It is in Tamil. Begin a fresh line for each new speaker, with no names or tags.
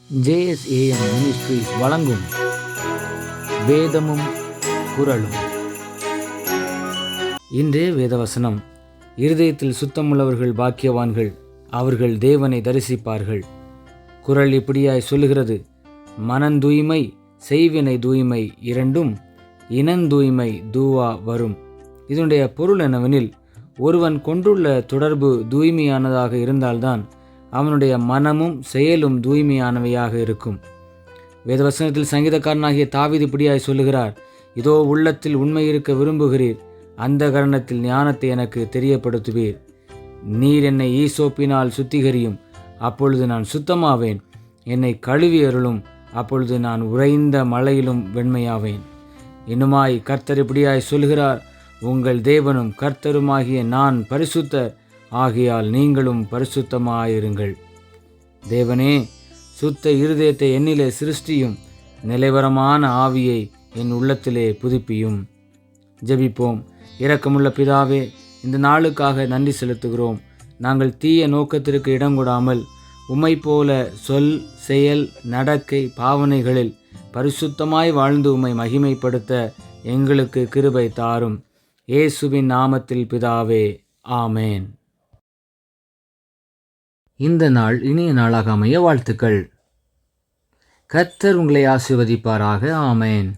JSAM மினிஸ்ட்ரீஸ் வழங்கும் வேதமும் குறளும். இன்றைய வேதவசனம்: இருதயத்தில் சுத்தமுள்ளவர்கள் பாக்கியவான்கள், அவர்கள் தேவனை தரிசிப்பார்கள். குறள் இப்படியாய் சொல்லுகிறது: மனந்தூய்மை செய்வினை தூய்மை இரண்டும் இனந்தூய்மை தூவா வரும். இதனுடைய பொருள் என்னவெனில், ஒருவன் கொண்டுள்ள தொடர்பு தூய்மையானதாக இருந்தால்தான் அவனுடைய மனமும் செயலும் தூய்மையானவையாக இருக்கும். வேதவசனத்தில் சங்கீதக்காரனாகிய தாவீது இப்படியாய் சொல்லுகிறார்: இதோ உள்ளத்தில் உண்மை இருக்க விரும்புகிறீர், அந்த கரணத்தில் ஞானத்தை எனக்கு தெரியப்படுத்துவீர். நீர் என்னை ஈசோப்பினால் சுத்திகரியும், அப்பொழுது நான் சுத்தமாவேன். என்னை கழுவி அருளும், அப்பொழுது நான் உறைந்த மழையிலும் வெண்மையாவேன். இன்னுமாய் கர்த்தர் இப்படியாய் சொல்கிறார்: உங்கள் தேவனும் கர்த்தருமாகிய நான் பரிசுத்தர், ஆகையால் நீங்களும் பரிசுத்தமாயிருங்கள். தேவனே, சுத்த இருதயத்தை என்னிலே சிருஷ்டியும், நிலைவரமான ஆவியை என் உள்ளத்திலே புதுப்பியும். ஜெபிப்போம். இரக்கமுள்ள பிதாவே, இந்த நாளுக்காக நன்றி செலுத்துகிறோம். நாங்கள் தீய நோக்கத்திற்கு இடம் கொடாமல் உம்மை போல சொல், செயல், நடக்கை, பாவனைகளில் பரிசுத்தமாய் வாழ்ந்து உம்மை மகிமைப்படுத்த எங்களுக்கு கிருபை தாரும். இயேசுவின் நாமத்தில் பிதாவே, ஆமேன். இந்த நாள் இனிய நாளாக அமைய வாழ்த்துக்கள். கர்த்தர் உங்களை ஆசீர்வதிப்பாராக. ஆமேன்.